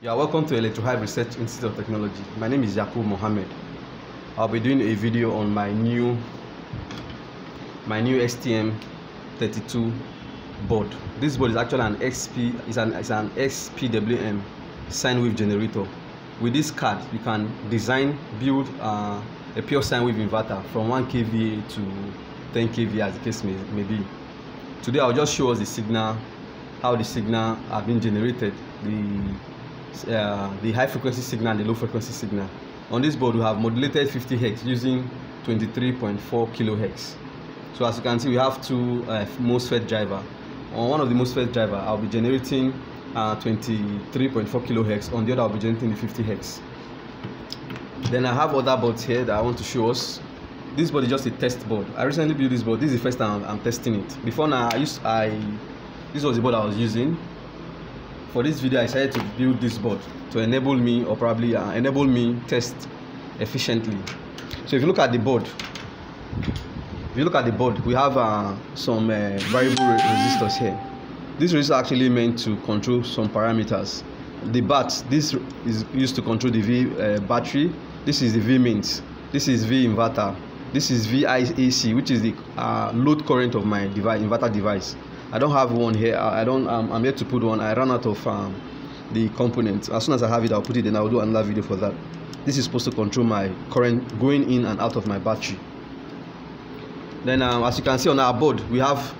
You are welcome to Electrohive Research Institute of Technology. My name is Yakub Mohammed. I'll be doing a video on my new STM32 board. This board is actually an XPWM sine wave generator. With this card, you can build a pure sine wave inverter from 1 kVA to 10 kVA as the case may be. Today I'll just show us the signal, how the signal are being generated, the high frequency signal and the low frequency signal. On this board we have modulated 50 Hz using 23.4 kHz. So as you can see, we have two MOSFET driver. On one of the MOSFET driver I'll be generating 23.4 kHz, on the other I'll be generating the 50 Hz. Then I have other boards here that I want to show us. This board is just a test board. I recently built this board. This is the first time I'm testing it. Before now this was the board I was using. For this video I decided to build this board to enable me, or probably enable me test efficiently. So if you look at the board, we have some variable resistors here. This resistor is actually meant to control some parameters. The BAT, this is used to control the V battery. This is the V mains. This is V inverter. This is VIAC, which is the load current of my inverter device. I don't have one here. I'm yet to put one. I ran out of the components. As soon as I have it, I'll put it in. I'll do another video for that. This is supposed to control my current going in and out of my battery. Then as you can see on our board, we have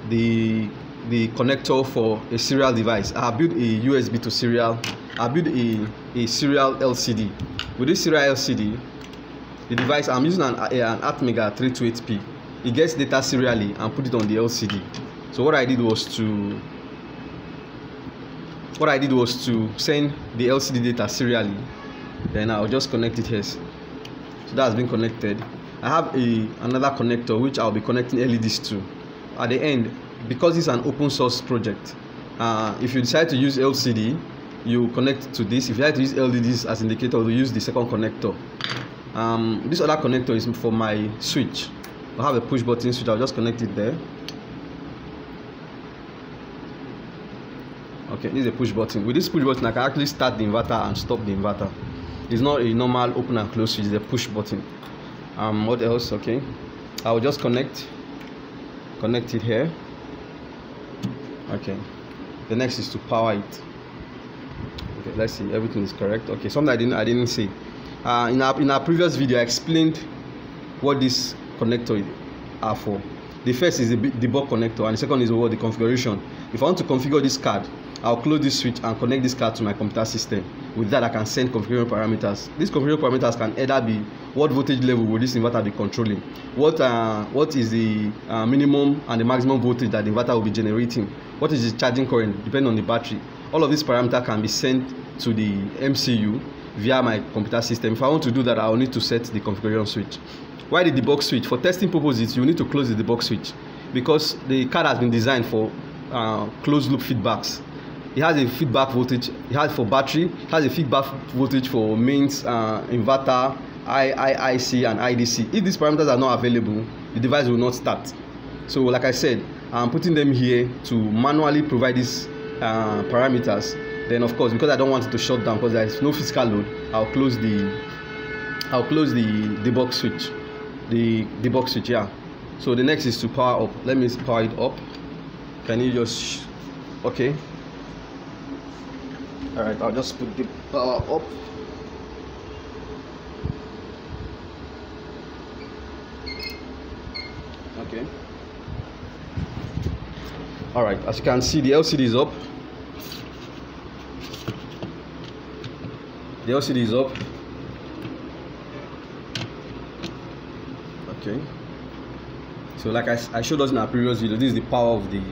the connector for a serial device. I have built a USB to serial. I built a serial LCD. With this serial LCD, the device, I'm using an Atmega 328P. It gets data serially and put it on the LCD. So what I did was to send the LCD data serially. Then I'll just connect it here. So that has been connected. I have another connector which I'll be connecting LEDs to. At the end, because it's an open source project, if you decide to use LCD, you connect to this. If you like to use LEDs as indicator, you use the second connector. This other connector is for my switch. I have a push button switch. I'll just connect it there. Okay, this is a push button. With this push button, I can actually start the inverter and stop the inverter. It's not a normal open and close switch, it's a push button. What else? Okay, I'll just connect it here. Okay, the next is to power it. Okay, let's see, everything is correct. Okay, something I didn't say. In our previous video, I explained what this connector are for. The first is the debug connector, and the second is the configuration. If I want to configure this card, I'll close this switch and connect this card to my computer system. With that, I can send configuration parameters. These configuration parameters can either be what voltage level will this inverter be controlling, what is the minimum and the maximum voltage that the inverter will be generating, what is the charging current depending on the battery. All of these parameters can be sent to the MCU via my computer system. If I want to do that, I will need to set the configuration switch. Why the debug switch? For testing purposes, you need to close the debug switch because the card has been designed for closed loop feedbacks. It has a feedback voltage. It has for battery. It has a feedback voltage for mains, inverter, IIC, and IDC. If these parameters are not available, the device will not start. So, like I said, I'm putting them here to manually provide these parameters. Then, of course, because I don't want it to shut down because there is no physical load, I'll close the debug switch. The debug switch, yeah. So the next is to power up. Let me power it up. Can you just okay? All right, I'll just put the power up. Okay. All right, as you can see, the LCD is up. The LCD is up. Okay, so like I showed us in our previous video, this is the power of the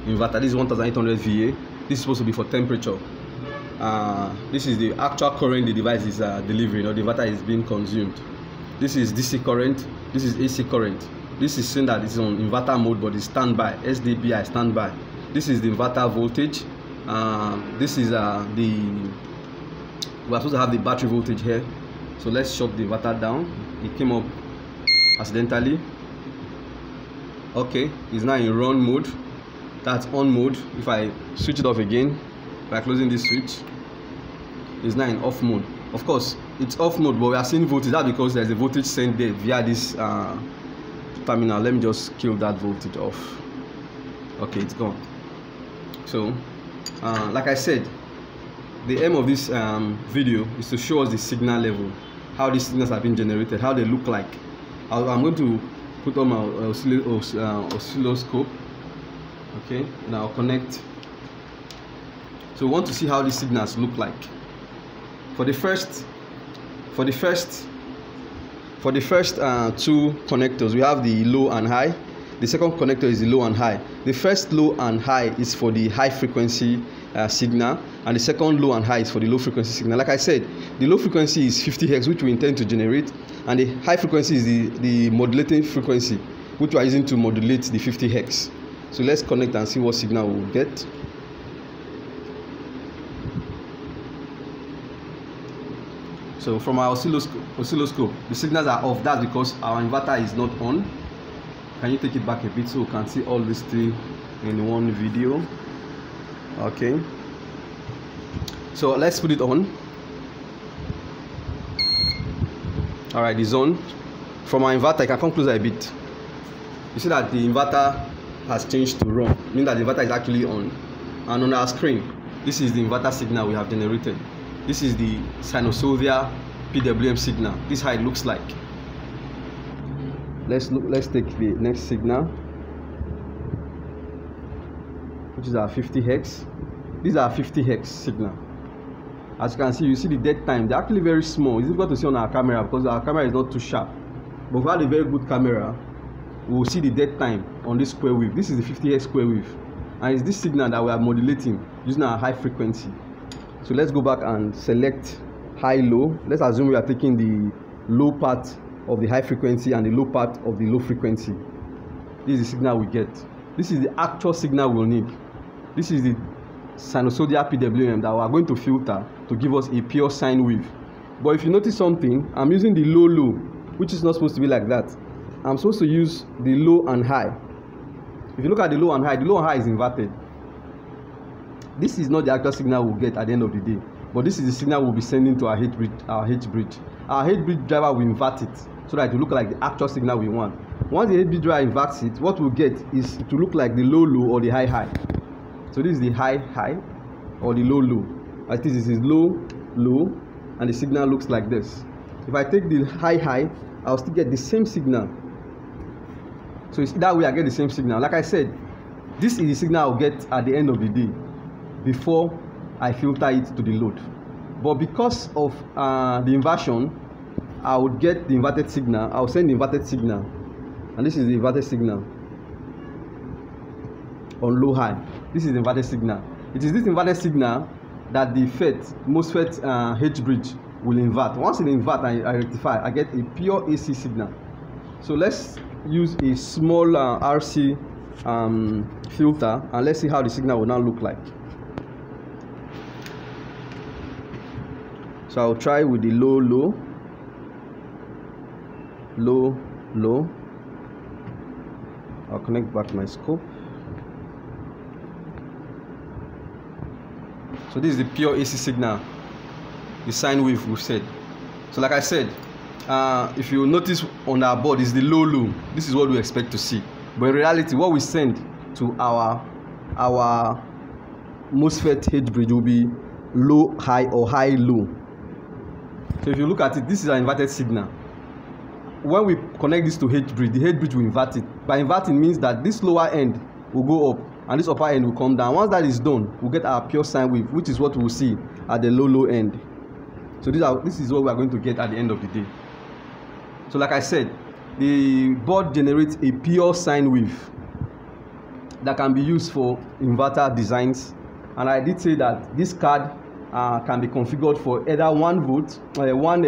inverter. This is 1800 VA. This is supposed to be for temperature. This is the actual current the device is delivering, or the inverter is being consumed. This is DC current. This is AC current. This is saying that it's on inverter mode, but it's standby, SDPI standby. This is the inverter voltage. This is we're supposed to have the battery voltage here. So let's shut the inverter down. It came up accidentally. Okay, it's now in run mode. That's on mode. If I switch it off again, by closing this switch. It's now in off mode. Of course, it's off mode, but we are seeing voltage. That's because there's a voltage sent there via this terminal. Let me just kill that voltage off. Okay, it's gone. So, like I said, the aim of this video is to show us the signal level, how these signals have been generated, how they look like. I'm going to put on my oscilloscope. Okay, now connect. So we want to see how these signals look like. For the first two connectors, we have the low and high. The second connector is the low and high. The first low and high is for the high frequency signal, and the second low and high is for the low frequency signal. Like I said, the low frequency is 50 Hz, which we intend to generate, and the high frequency is the modulating frequency, which we are using to modulate the 50 Hz. So let's connect and see what signal we will get. So from our oscilloscope, the signals are off. That's because our inverter is not on. Can you take it back a bit so we can see all these three in one video? Okay. So let's put it on. All right, it's on. From our inverter, I can come closer a bit. You see that the inverter has changed to ROM, meaning that the inverter is actually on. And on our screen, this is the inverter signal we have generated. This is the sinusoidal PWM signal. This is how it looks like. Let's take the next signal, which is our 50 Hz. These are 50 Hz signal. As you can see, you see the dead time. They're actually very small. It's difficult to see on our camera because our camera is not too sharp. But if we had a very good camera, we will see the dead time on this square wave. This is the 50 Hz square wave, and it's this signal that we are modulating using our high frequency. So let's go back and select high-low. Let's assume we are taking the low part of the high frequency and the low part of the low frequency. This is the signal we get. This is the actual signal we'll need. This is the sinusoidal PWM that we are going to filter to give us a pure sine wave. But if you notice something, I'm using the low, which is not supposed to be like that. I'm supposed to use the low and high. If you look at the low and high is inverted. This is not the actual signal we'll get at the end of the day, but this is the signal we'll be sending to our H bridge. Our H bridge driver will invert it so that it will look like the actual signal we want. Once the H bridge driver inverts it, what we'll get is to look like the low or the high. So this is the high or the low. Like this is low, and the signal looks like this. If I take the high, I'll still get the same signal. So it's that way I get the same signal. Like I said, this is the signal I'll get at the end of the day before I filter it to the load. But because of the inversion, I would get the inverted signal. I'll send the inverted signal, and this is the inverted signal on low high. This is the inverted signal. It is this inverted signal that the MOSFET H bridge will invert. Once it invert and I rectify, I get a pure AC signal. So let's use a small RC filter, and let's see how the signal will now look like. So I'll try with the low. I'll connect back my scope. So this is the pure AC signal, the sine wave we've said. So like I said, if you notice on our board is the low. This is what we expect to see. But in reality, what we send to our MOSFET H bridge will be low, high, or high, low. So if you look at it, this is an inverted signal. When we connect this to H bridge, the H bridge will invert it. By inverting means that this lower end will go up and this upper end will come down. Once that is done, we'll get our pure sine wave, which is what we'll see at the low end. So this is what we are going to get at the end of the day. So like I said, the board generates a pure sine wave that can be used for inverter designs. And I did say that this card can be configured for either 1 volt, 1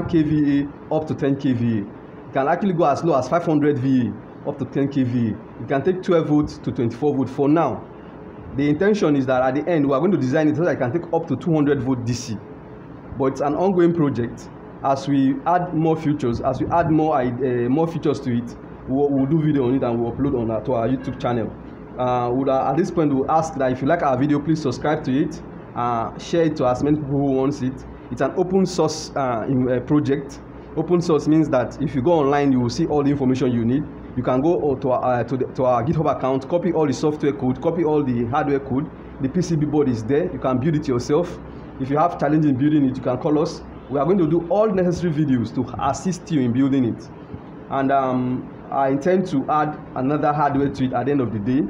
kVA up to 10 kVA. It can actually go as low as 500 VA up to 10 kVA. You can take 12 volts to 24 volts for now. The intention is that at the end we are going to design it so that it can take up to 200 volt DC. But it's an ongoing project. As we add more features, as we add more features to it, we'll do video on it and we'll upload to our YouTube channel. at this point we'll ask that if you like our video, please subscribe to it, share it to as many people who wants it. It's an open source project. Open source means that if you go online, you will see all the information you need. You can go to our GitHub account, copy all the software code, copy all the hardware code. The PCB board is there. You can build it yourself. If you have challenge in building it, you can call us. We are going to do all necessary videos to assist you in building it. And I intend to add another hardware to it at the end of the day,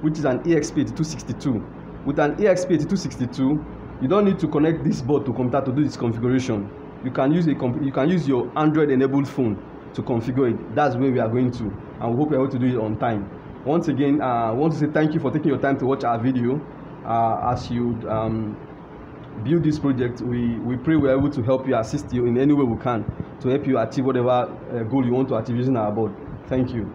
which is an EXP8262. With an EXP8262, you don't need to connect this board to computer to do this configuration. You can use your Android enabled phone to configure it. That's where we are going to, and we hope you're able to do it on time. Once again, I want to say thank you for taking your time to watch our video. As you build this project, we pray we're able to help you, assist you in any way we can to help you achieve whatever goal you want to achieve using our board. Thank you.